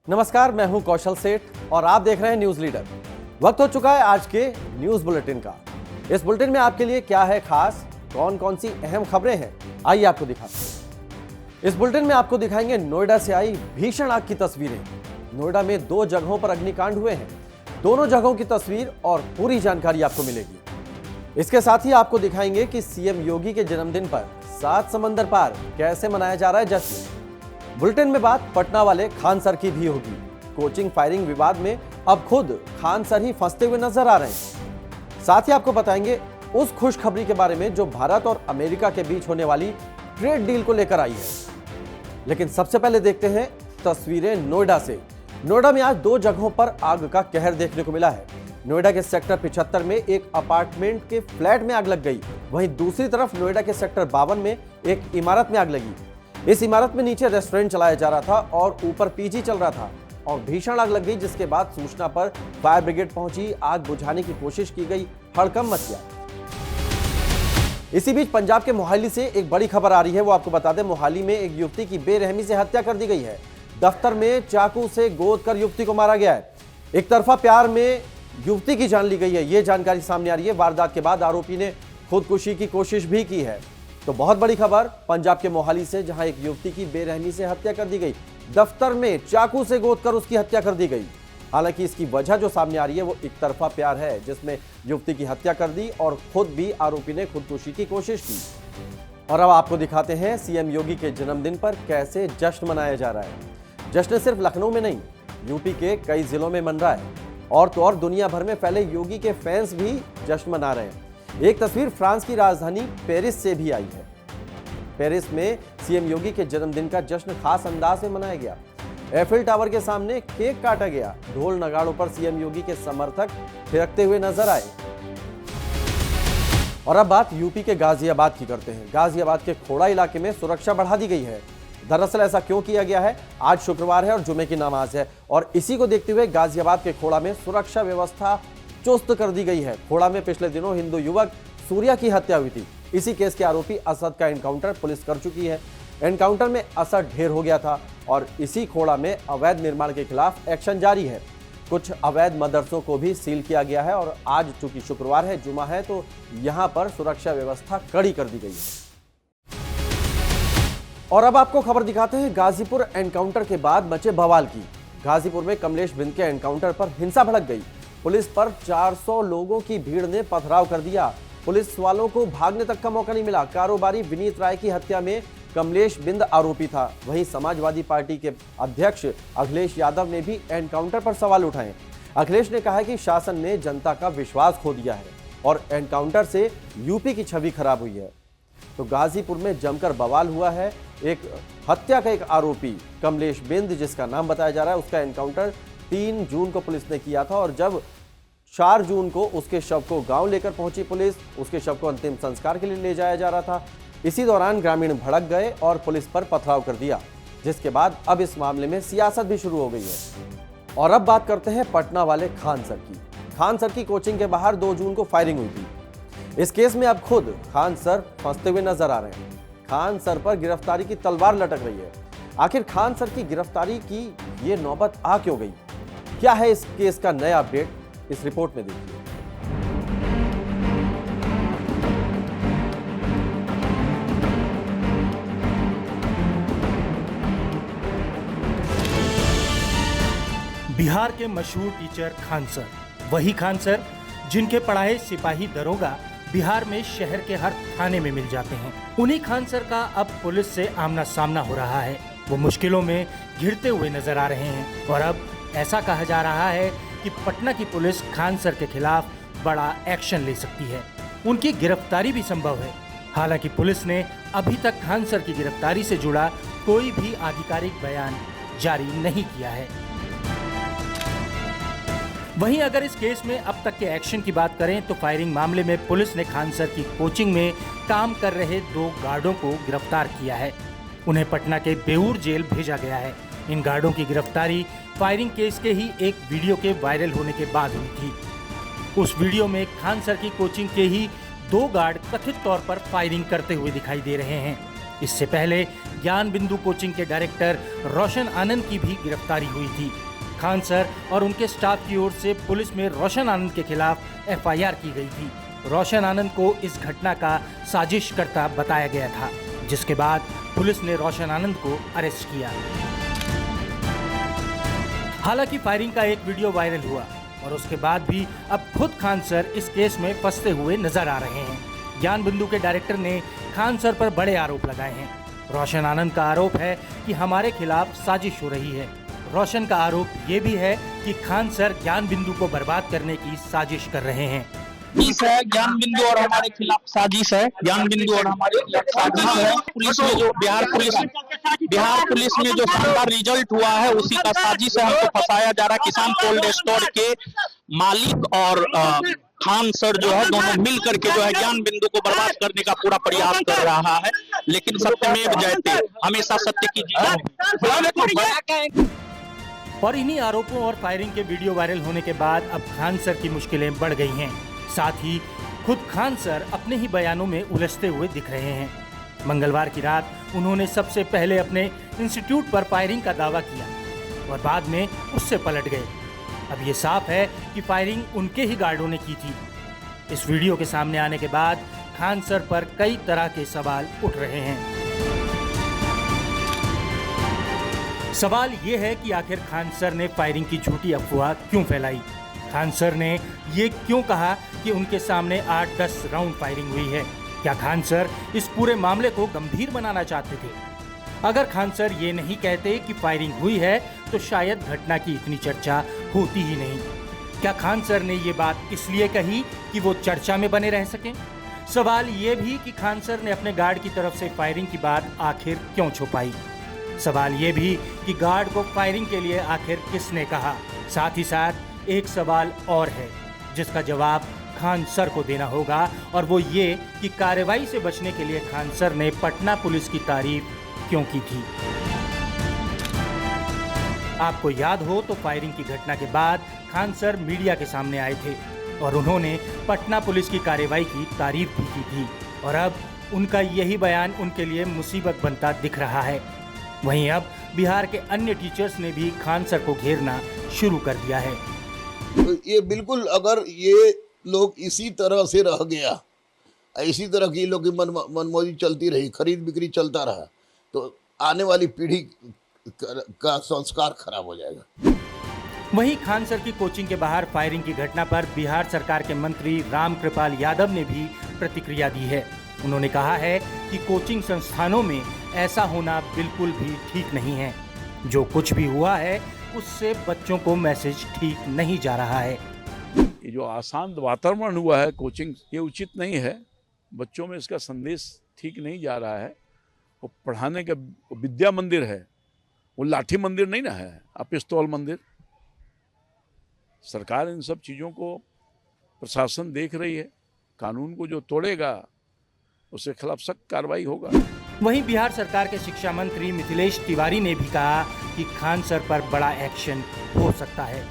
नमस्कार, मैं हूं कौशल सेठ और आप देख रहे हैं न्यूज लीडर। वक्त हो चुका है आज के न्यूज बुलेटिन का। इस बुलेटिन में आपके लिए क्या है खास, कौन कौन सी अहम खबरें हैं, आइए आपको दिखाते हैं। इस बुलेटिन में आपको दिखाएंगे नोएडा से आई भीषण आग की तस्वीरें। नोएडा में 2 जगहों पर अग्निकांड हुए हैं। दोनों जगहों की तस्वीर और पूरी जानकारी आपको मिलेगी। इसके साथ ही आपको दिखाएंगे कि सीएम योगी के जन्मदिन पर 7 समंदर पार कैसे मनाया जा रहा है जश्न। बुलेटिन में बात पटना वाले खान सर की भी होगी। कोचिंग फायरिंग विवाद में अब खुद खान सर ही फंसते हुए नजर आ रहे हैं। साथ ही आपको बताएंगे उस खुशखबरी के बारे में जो भारत और अमेरिका के बीच होने वाली ट्रेड डील को लेकर आई है। लेकिन सबसे पहले देखते हैं तस्वीरें नोएडा से। नोएडा में आज 2 जगहों पर आग का कहर देखने को मिला है। नोएडा के सेक्टर 75 में एक अपार्टमेंट के फ्लैट में आग लग गई। वहीं दूसरी तरफ नोएडा के सेक्टर 52 में एक इमारत में आग लगी। इस इमारत में नीचे रेस्टोरेंट चलाया जा रहा था और ऊपर पीजी चल रहा था और भीषण आग लग गई, जिसके बाद सूचना पर फायर ब्रिगेड पहुंची। आग बुझाने की कोशिश की गई, हड़कंप मच गया। इसी बीच पंजाब के मोहाली से एक बड़ी खबर आ रही है, वो आपको बता दें। मोहाली में एक युवती की बेरहमी से हत्या कर दी गई है। दफ्तर में चाकू से गोद कर युवती को मारा गया है। एक तरफा प्यार में युवती की जान ली गई है, ये जानकारी सामने आ रही है। वारदात के बाद आरोपी ने खुदकुशी की कोशिश भी की है। तो बहुत बड़ी खबर पंजाब के मोहाली से, जहां एक युवती की बेरहमी से हत्या कर दी गई। दफ्तर में चाकू से गोद कर उसकी हत्या कर दी गई। हालांकि इसकी वजह जो सामने आ रही है वो एक तरफा प्यार है, जिसमें युवती की हत्या कर दी और खुद भी आरोपी ने खुदकुशी की कोशिश की। और अब आपको दिखाते हैं सीएम योगी के जन्मदिन पर कैसे जश्न मनाया जा रहा है। जश्न सिर्फ लखनऊ में नहीं, यूपी के कई जिलों में मन रहा है। और तो और दुनिया भर में फैले योगी के फैंस भी जश्न मना रहे हैं। एक तस्वीर फ्रांस की राजधानी पेरिस से भी आई है। पेरिस में सीएम योगी के जन्मदिन का जश्न खास अंदाज में मनाया गया। एफिल टावर के सामने केक काटा गया। ढोल नगाड़ों पर सीएम योगी के समर्थक थिरकते हुए नजर आए। और अब बात यूपी के गाजियाबाद की करते हैं। गाजियाबाद के खोड़ा इलाके में सुरक्षा बढ़ा दी गई है। दरअसल ऐसा क्यों किया गया है? आज शुक्रवार है और जुमे की नमाज है और इसी को देखते हुए गाजियाबाद के खोड़ा में सुरक्षा व्यवस्था चुस्त कर दी गई है। खोड़ा में पिछले दिनों हिंदू युवक सूर्या की हत्या हुई थी। इसी केस के आरोपी असद का एनकाउंटर पुलिस कर चुकी है। एनकाउंटर में असद ढेर हो गया था और इसी खोड़ा में अवैध निर्माण के खिलाफ एक्शन जारी है। कुछ अवैध मदरसों को भी सील किया गया है और आज चूंकि शुक्रवार है, जुमा है, तो यहां पर सुरक्षा व्यवस्था कड़ी कर दी गई है। और अब आपको खबर दिखाते हैं गाजीपुर एनकाउंटर के बाद मचे बवाल की। गाजीपुर में कमलेश बिंद के एनकाउंटर पर हिंसा भड़क गई। पुलिस पर 400 लोगों की भीड़ ने पथराव कर दिया। पुलिस वालों को भागने तक का मौका नहीं मिला। कारोबारी विनीत राय की हत्या में कमलेश बिंद आरोपी था। वहीं समाजवादी पार्टी के अध्यक्ष अखिलेश यादव ने भी एनकाउंटर पर सवाल उठाए। अखिलेश ने कहा कि शासन ने जनता का विश्वास खो दिया है और एनकाउंटर से यूपी की छवि खराब हुई है। तो गाजीपुर में जमकर बवाल हुआ है। एक हत्या का एक आरोपी कमलेश बिंद, जिसका नाम बताया जा रहा है, उसका एनकाउंटर 3 जून को पुलिस ने किया था और जब 4 जून को उसके शव को गांव लेकर पहुंची पुलिस, उसके शव को अंतिम संस्कार के लिए ले जाया जा रहा था। इसी दौरान ग्रामीण भड़क गए और पुलिस पर पथराव कर दिया, जिसके बाद अब इस मामले में सियासत भी शुरू हो गई है। और अब बात करते हैं पटना वाले खान सर की। खान सर की कोचिंग के बाहर 2 जून को फायरिंग हुई थी। इस केस में अब खुद खान सर फंसते हुए नजर आ रहे हैं। खान सर पर गिरफ्तारी की तलवार लटक रही है। आखिर खान सर की गिरफ्तारी की ये नौबत आ क्यों गई? क्या है इस केस का नया अपडेट, इस रिपोर्ट में देखिए। बिहार के मशहूर टीचर खान सर, वही खान सर जिनके पढ़ाए सिपाही दरोगा बिहार में शहर के हर थाने में मिल जाते हैं। उन्हीं खान सर का अब पुलिस से आमना सामना हो रहा है। वो मुश्किलों में घिरते हुए नजर आ रहे हैं और अब ऐसा कहा जा रहा है कि पटना की पुलिस खान सर के खिलाफ बड़ा एक्शन ले सकती है। उनकी गिरफ्तारी भी संभव है। हालांकि पुलिस ने अभी तक खान सर की गिरफ्तारी से जुड़ा कोई भी आधिकारिक बयान जारी नहीं किया है। वहीं अगर इस केस में अब तक के एक्शन की बात करें तो फायरिंग मामले में पुलिस ने खान सर की कोचिंग में काम कर रहे 2 गार्डों को गिरफ्तार किया है। उन्हें पटना के बेऊर जेल भेजा गया है। इन गार्डों की गिरफ्तारी फायरिंग केस के ही एक वीडियो के वायरल होने के बाद हुई थी। उस वीडियो में खान सर की कोचिंग के ही 2 गार्ड कथित तौर पर फायरिंग करते हुए दिखाई दे रहे हैं। इससे पहले ज्ञान बिंदु कोचिंग के डायरेक्टर रोशन आनंद की भी गिरफ्तारी हुई थी। खान सर और उनके स्टाफ की ओर से पुलिस में रोशन आनंद के खिलाफ एफआईआर की गई थी। रोशन आनंद को इस घटना का साजिशकर्ता बताया गया था, जिसके बाद पुलिस ने रोशन आनंद को अरेस्ट किया। हालांकि फायरिंग का एक वीडियो वायरल हुआ और उसके बाद भी अब खुद खान सर इस केस में फंसते हुए नजर आ रहे हैं। ज्ञान बिंदु के डायरेक्टर ने खान सर पर बड़े आरोप लगाए हैं। रोशन आनंद का आरोप है कि हमारे खिलाफ साजिश हो रही है। रोशन का आरोप ये भी है कि खान सर ज्ञान बिंदु को बर्बाद करने की साजिश कर रहे हैं। ज्ञान बिंदु और हमारे खिलाफ साजिश है। ज्ञान बिंदु और हमारे खिलाफ साजिश है। पुलिस में जो बिहार पुलिस में जो शानदार रिजल्ट हुआ है उसी का साजिश है। हमको फंसाया जा रहा है। किसान कोल्ड स्टोर के मालिक और खान सर जो है दोनों मिल करके जो है ज्ञान बिंदु को बर्बाद करने का पूरा प्रयास कर रहा है। लेकिन सत्यमेव जयते, हमेशा सत्य की जीत। और इन्हीं आरोपों और फायरिंग के वीडियो वायरल होने के बाद अब खान सर की मुश्किलें बढ़ गई हैं। साथ ही खुद खान सर अपने ही बयानों में उलझते हुए दिख रहे हैं। मंगलवार की रात उन्होंने सबसे पहले अपने इंस्टीट्यूट पर फायरिंग का दावा किया और बाद में उससे पलट गए। अब ये साफ है कि फायरिंग उनके ही गार्डों ने की थी। इस वीडियो के सामने आने के बाद खान सर पर कई तरह के सवाल उठ रहे हैं। सवाल ये है कि आखिर खान सर ने फायरिंग की झूठी अफवाह क्यों फैलाई। खान सर ने ये क्यों कहा कि उनके सामने 8-10 राउंड फायरिंग हुई है। क्या खान सर इस पूरे मामले को गंभीर बनाना चाहते थे? अगर खान सर ये नहीं कहते कि फायरिंग हुई है तो शायद घटना की इतनी चर्चा होती ही नहीं। क्या खान सर ने ये बात इसलिए कही कि वो चर्चा में बने रह सकें? सवाल ये भी कि खान सर ने अपने गार्ड की तरफ से फायरिंग की बात आखिर क्यों छुपाई। सवाल ये भी कि गार्ड को फायरिंग के लिए आखिर किसने कहा। साथ ही साथ एक सवाल और है जिसका जवाब खान सर को देना होगा, और वो ये कि कार्रवाई से बचने के लिए खान सर ने पटना पुलिस की तारीफ क्यों की थी। आपको याद हो तो फायरिंग की घटना के बाद खान सर मीडिया के सामने आए थे और उन्होंने पटना पुलिस की कार्रवाई की तारीफ भी की थी, और अब उनका यही बयान उनके लिए मुसीबत बनता दिख रहा है। वहीं अब बिहार के अन्य टीचर्स ने भी खान सर को घेरना शुरू कर दिया है। तो ये बिल्कुल, अगर ये लोग इसी तरह से रह गया, इसी तरह की लोग की मनमौजी चलती रही, खरीद बिक्री चलता रहा, तो आने वाली पीढ़ी का संस्कार खराब हो जाएगा। वहीं खान सर की कोचिंग के बाहर फायरिंग की घटना पर बिहार सरकार के मंत्री रामकृपाल यादव ने भी प्रतिक्रिया दी है। उन्होंने कहा है कि कोचिंग संस्थानों में ऐसा होना बिल्कुल भी ठीक नहीं है। जो कुछ भी हुआ है उससे बच्चों को मैसेज ठीक नहीं जा रहा है। ये जो आसान वातावरण हुआ है कोचिंग, ये उचित नहीं है। बच्चों में इसका संदेश ठीक नहीं जा रहा है। वो पढ़ाने का विद्या मंदिर है, वो लाठी मंदिर नहीं ना है, पिस्तौल मंदिर। सरकार इन सब चीज़ों को, प्रशासन देख रही है। कानून को जो तोड़ेगा उसके खिलाफ सख्त कार्रवाई होगा। वहीं बिहार सरकार के शिक्षा मंत्री मिथिलेश तिवारी ने भी कहा कि खान सर पर बड़ा एक्शन हो सकता है।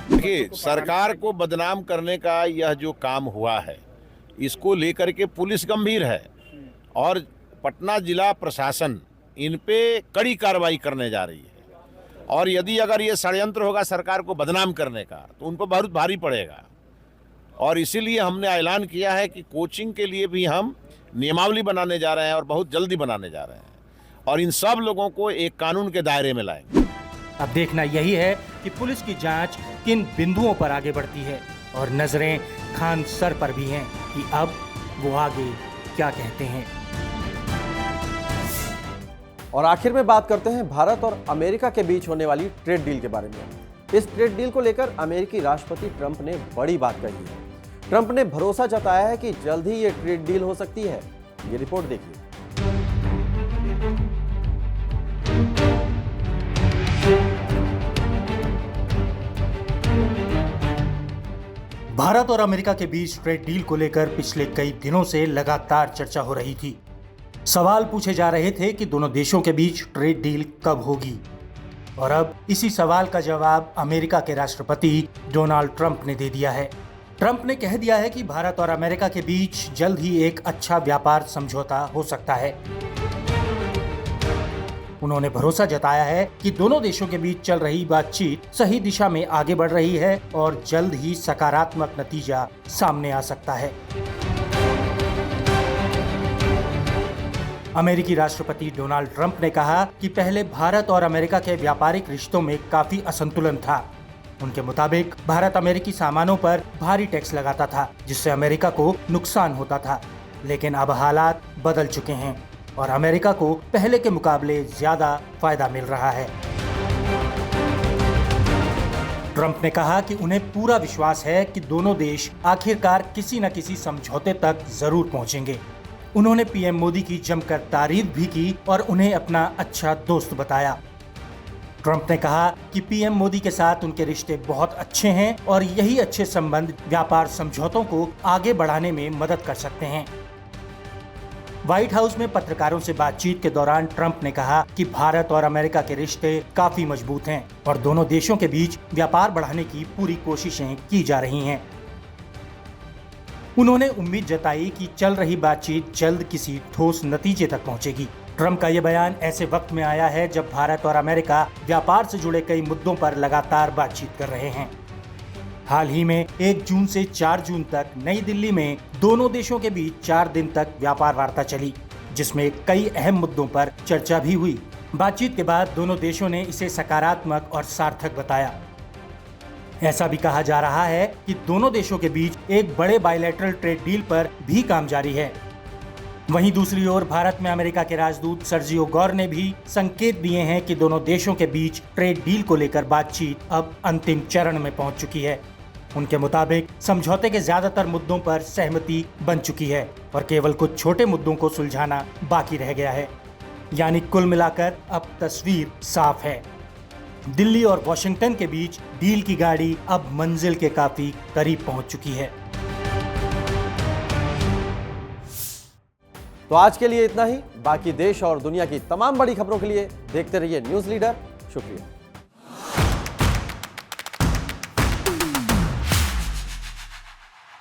देखिए, सरकार को बदनाम करने का यह जो काम हुआ है, इसको लेकर के पुलिस गंभीर है और पटना जिला प्रशासन इन पे कड़ी कार्रवाई करने जा रही है। और यदि अगर ये षड्यंत्र होगा सरकार को बदनाम करने का, तो उन पर बहुत भारी पड़ेगा। और इसीलिए हमने ऐलान किया है कि कोचिंग के लिए भी हम नियमावली बनाने जा रहे हैं और बहुत जल्दी बनाने जा रहे हैं, और इन सब लोगों को एक कानून के दायरे में लाएंगे। अब देखना यही है कि पुलिस की जांच किन बिंदुओं पर आगे बढ़ती है, और नजरें खान सर पर भी हैं कि अब वो आगे क्या कहते हैं। और आखिर में बात करते हैं भारत और अमेरिका के बीच होने वाली ट्रेड डील के बारे में। इस ट्रेड डील को लेकर अमेरिकी राष्ट्रपति ट्रंप ने बड़ी बात कही है। ट्रंप ने भरोसा जताया है कि जल्द ही ये ट्रेड डील हो सकती है। ये रिपोर्ट देखिए। भारत और अमेरिका के बीच ट्रेड डील को लेकर पिछले कई दिनों से लगातार चर्चा हो रही थी। सवाल पूछे जा रहे थे कि दोनों देशों के बीच ट्रेड डील कब होगी, और अब इसी सवाल का जवाब अमेरिका के राष्ट्रपति डोनाल्ड ट्रंप ने दे दिया है। ट्रंप ने कह दिया है कि भारत और अमेरिका के बीच जल्द ही एक अच्छा व्यापार समझौता हो सकता है। उन्होंने भरोसा जताया है कि दोनों देशों के बीच चल रही बातचीत सही दिशा में आगे बढ़ रही है और जल्द ही सकारात्मक नतीजा सामने आ सकता है। अमेरिकी राष्ट्रपति डोनाल्ड ट्रंप ने कहा कि पहले भारत और अमेरिका के व्यापारिक रिश्तों में काफी असंतुलन था। उनके मुताबिक भारत अमेरिकी सामानों पर भारी टैक्स लगाता था, जिससे अमेरिका को नुकसान होता था। लेकिन अब हालात बदल चुके हैं और अमेरिका को पहले के मुकाबले ज्यादा फायदा मिल रहा है। ट्रंप ने कहा कि उन्हें पूरा विश्वास है कि दोनों देश आखिरकार किसी न किसी समझौते तक जरूर पहुंचेंगे। उन्होंने पीएम मोदी की जमकर तारीफ भी की और उन्हें अपना अच्छा दोस्त बताया। ट्रंप ने कहा कि पीएम मोदी के साथ उनके रिश्ते बहुत अच्छे हैं और यही अच्छे संबंध व्यापार समझौतों को आगे बढ़ाने में मदद कर सकते हैं। व्हाइट हाउस में पत्रकारों से बातचीत के दौरान ट्रंप ने कहा कि भारत और अमेरिका के रिश्ते काफी मजबूत हैं और दोनों देशों के बीच व्यापार बढ़ाने की पूरी कोशिशें की जा रही हैं। उन्होंने उम्मीद जताई कि चल रही बातचीत जल्द किसी ठोस नतीजे तक पहुंचेगी। ट्रंप का ये बयान ऐसे वक्त में आया है जब भारत और अमेरिका व्यापार से जुड़े कई मुद्दों पर लगातार बातचीत कर रहे हैं। हाल ही में 1 जून से 4 जून तक नई दिल्ली में दोनों देशों के बीच 4 दिन तक व्यापार वार्ता चली, जिसमें कई अहम मुद्दों पर चर्चा भी हुई। बातचीत के बाद दोनों देशों ने इसे सकारात्मक और सार्थक बताया। ऐसा भी कहा जा रहा है कि दोनों देशों के बीच एक बड़े बायलैटरल ट्रेड डील पर भी काम जारी है। वहीं दूसरी ओर भारत में अमेरिका के राजदूत सर्जियो गौर ने भी संकेत दिए हैं कि दोनों देशों के बीच ट्रेड डील को लेकर बातचीत अब अंतिम चरण में पहुंच चुकी है। उनके मुताबिक समझौते के ज्यादातर मुद्दों पर सहमति बन चुकी है और केवल कुछ छोटे मुद्दों को सुलझाना बाकी रह गया है। यानी कुल मिलाकर अब तस्वीर साफ है। दिल्ली और वॉशिंगटन के बीच डील की गाड़ी अब मंजिल के काफी करीब पहुंच चुकी है। तो आज के लिए इतना ही। बाकी देश और दुनिया की तमाम बड़ी खबरों के लिए देखते रहिए न्यूज़ लीडर। शुक्रिया।